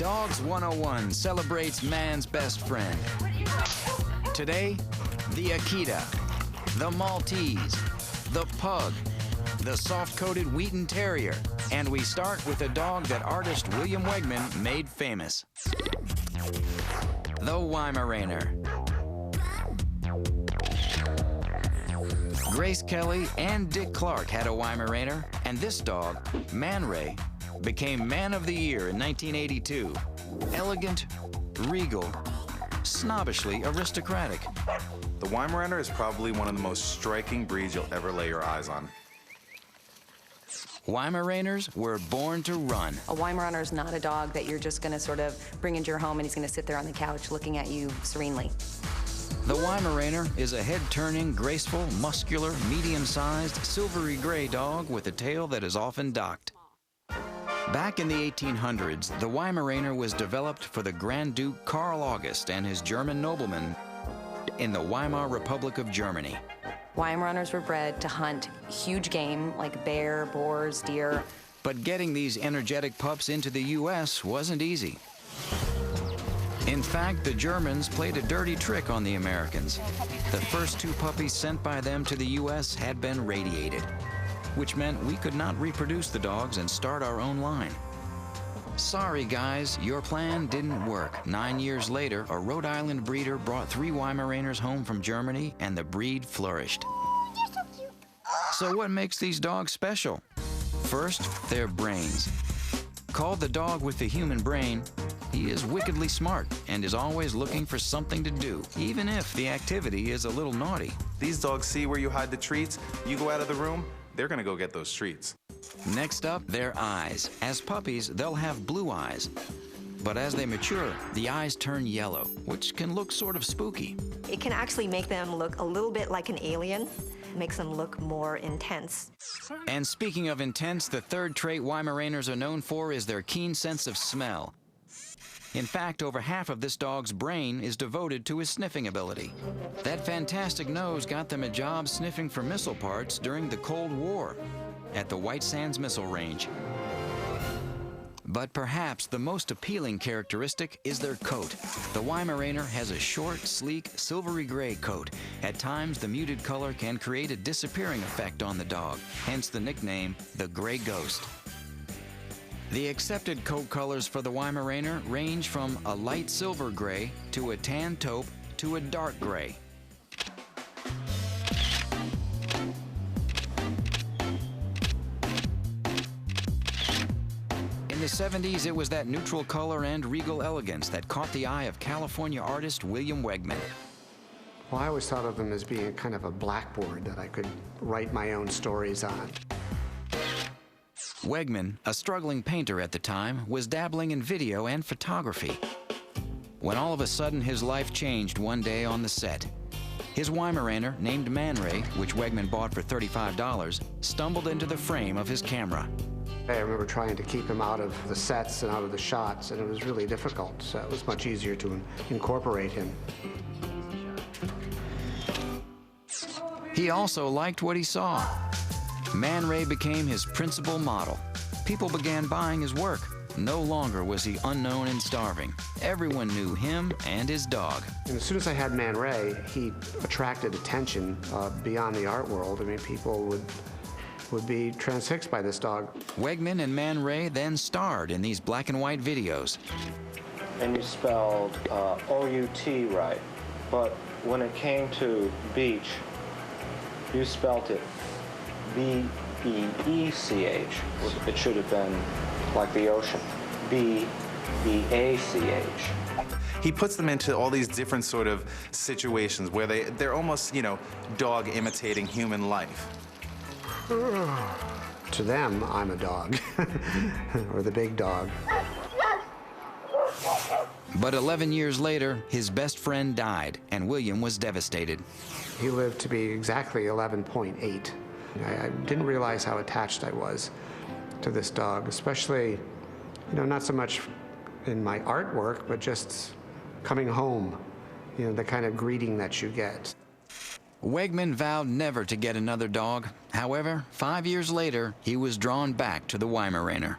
Dogs 101 celebrates man's best friend. Today, the Akita, the Maltese, the Pug, the soft-coated Wheaten Terrier, and we start with a dog that artist William Wegman made famous. The Weimaraner. Grace Kelly and Dick Clark had a Weimaraner, and this dog, Man Ray, became Man of the Year in 1982. Elegant, regal, snobbishly aristocratic. The Weimaraner is probably one of the most striking breeds you'll ever lay your eyes on. Weimaraners were born to run. A Weimaraner is not a dog that you're just going to sort of bring into your home and he's going to sit there on the couch looking at you serenely. The Weimaraner is a head-turning, graceful, muscular, medium-sized, silvery gray dog with a tail that is often docked. Back in the 1800s, the Weimaraner was developed for the Grand Duke Karl August and his German noblemen in the Weimar Republic of Germany. Weimaraners were bred to hunt huge game like bear, boars, deer. But getting these energetic pups into the U.S. wasn't easy. In fact, the Germans played a dirty trick on the Americans. The first 2 puppies sent by them to the U.S. had been radiated, which meant we could not reproduce the dogs and start our own line. Sorry, guys, your plan didn't work. 9 years later, a Rhode Island breeder brought 3 Weimaraners home from Germany, and the breed flourished. You're so cute. So what makes these dogs special? First, their brains. Called the dog with the human brain, he is wickedly smart and is always looking for something to do, even if the activity is a little naughty. These dogs see where you hide the treats, you go out of the room, they're gonna go get those treats. Next up, their eyes. As puppies, they'll have blue eyes. But as they mature, the eyes turn yellow, which can look sort of spooky. It can actually make them look a little bit like an alien. It makes them look more intense. And speaking of intense, the third trait Weimaraners are known for is their keen sense of smell. In fact, over half of this dog's brain is devoted to his sniffing ability. That fantastic nose got them a job sniffing for missile parts during the Cold War at the White Sands Missile Range. But perhaps the most appealing characteristic is their coat. The Weimaraner has a short, sleek, silvery gray coat. At times, the muted color can create a disappearing effect on the dog, hence the nickname, the Gray Ghost. The accepted coat colors for the Weimaraner range from a light silver gray to a tan taupe to a dark gray. In the 70s, it was that neutral color and regal elegance that caught the eye of California artist William Wegman. Well, I always thought of them as being kind of a blackboard that I could write my own stories on. Wegman, a struggling painter at the time, was dabbling in video and photography, when all of a sudden his life changed one day on the set. His Weimaraner, named Man Ray, which Wegman bought for $35, stumbled into the frame of his camera. I remember trying to keep him out of the sets and out of the shots, and it was really difficult, so it was much easier to incorporate him. He also liked what he saw. Man Ray became his principal model. People began buying his work. No longer was he unknown and starving. Everyone knew him and his dog. And as soon as I had Man Ray, he attracted attention beyond the art world. I mean, people would be transfixed by this dog. Wegman and Man Ray then starred in these black and white videos. And you spelled O-U-T right, but when it came to beach, you spelled it B-E-E-C-H. It should have been like the ocean, B-E-A-C-H. He puts them into all these different sort of situations where they're almost, you know, dog imitating human life. To them, I'm a dog, or the big dog. But 11 years later, his best friend died, and William was devastated. He lived to be exactly 11.8. I didn't realize how attached I was to this dog, especially, you know, not so much in my artwork, but just coming home, you know, the kind of greeting that you get. Wegman vowed never to get another dog. However, 5 years later, he was drawn back to the Weimaraner.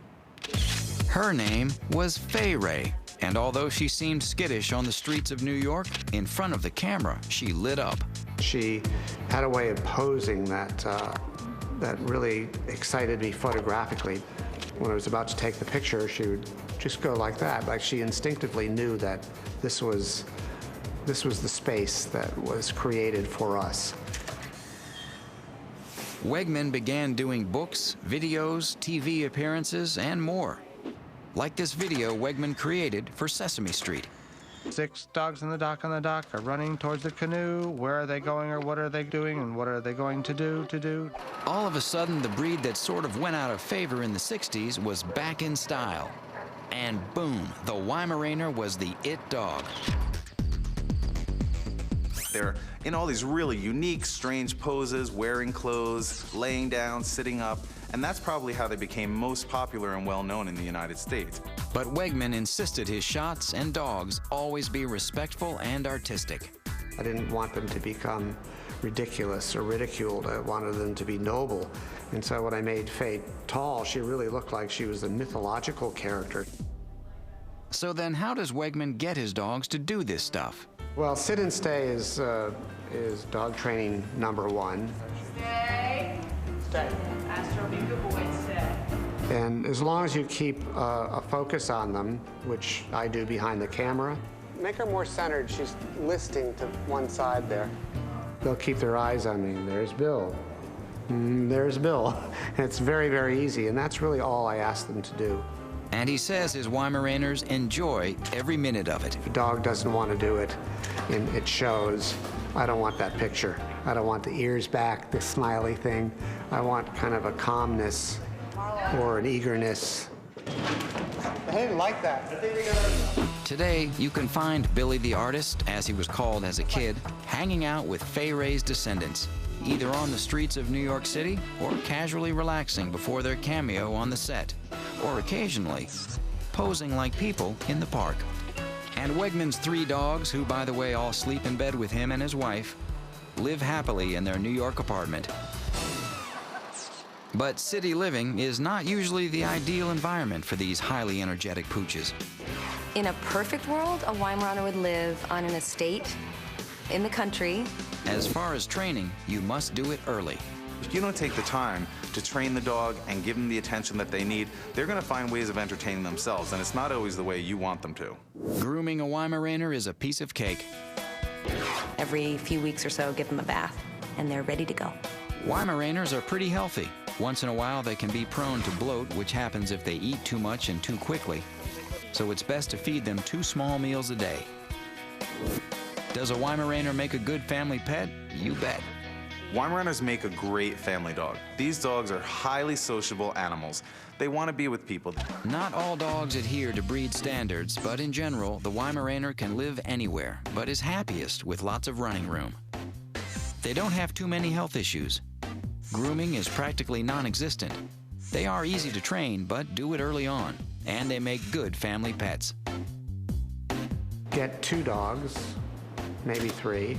Her name was Fay Ray, and although she seemed skittish on the streets of New York, in front of the camera, she lit up. She had a way of posing that really excited me photographically. When I was about to take the picture, she would just go like that, like she instinctively knew that this was the space that was created for us. Wegman began doing books, videos, TV appearances, and more. Like this video Wegman created for Sesame Street. 6 dogs in the dock on the dock are running towards the canoe. Where are they going, or what are they doing, and what are they going to do? All of a sudden, the breed that sort of went out of favor in the 60s was back in style. And boom, the Weimaraner was the it dog. They're in all these really unique, strange poses, wearing clothes, laying down, sitting up, and that's probably how they became most popular and well-known in the United States. But Wegman insisted his shots and dogs always be respectful and artistic. I didn't want them to become ridiculous or ridiculed. I wanted them to be noble. And so when I made Fay tall, she really looked like she was a mythological character. So then how does Wegman get his dogs to do this stuff? Well, sit and stay is dog training #1. Stay. Stay. Astro, be a good boy and stay. And as long as you keep a focus on them, which I do behind the camera. Make her more centered. She's listing to one side there. They'll keep their eyes on me. There's Bill. There's Bill. It's very, very easy, and that's really all I ask them to do. And he says his Weimaraners enjoy every minute of it. If a dog doesn't want to do it, and it shows, I don't want that picture. I don't want the ears back, the smiley thing. I want kind of a calmness or an eagerness. I didn't like that. Today, you can find Billy the Artist, as he was called as a kid, hanging out with Fay Ray's descendants, either on the streets of New York City or casually relaxing before their cameo on the set, or occasionally posing like people in the park. And Wegman's 3 dogs, who by the way all sleep in bed with him and his wife, live happily in their New York apartment. But city living is not usually the ideal environment for these highly energetic pooches. In a perfect world, a Weimaraner would live on an estate in the country. As far as training, you must do it early. If you don't take the time to train the dog and give them the attention that they need, they're going to find ways of entertaining themselves, and it's not always the way you want them to. Grooming a Weimaraner is a piece of cake. Every few weeks or so, give them a bath, and they're ready to go. Weimaraners are pretty healthy. Once in a while, they can be prone to bloat, which happens if they eat too much and too quickly. So it's best to feed them 2 small meals a day. Does a Weimaraner make a good family pet? You bet. Weimaraners make a great family dog. These dogs are highly sociable animals. They want to be with people. Not all dogs adhere to breed standards, but in general, the Weimaraner can live anywhere, but is happiest with lots of running room. They don't have too many health issues. Grooming is practically non-existent. They are easy to train, but do it early on, and they make good family pets. Get 2 dogs, maybe 3.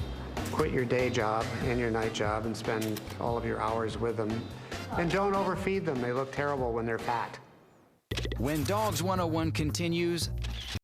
Quit your day job and your night job and spend all of your hours with them. And don't overfeed them. They look terrible when they're fat. When Dogs 101 continues,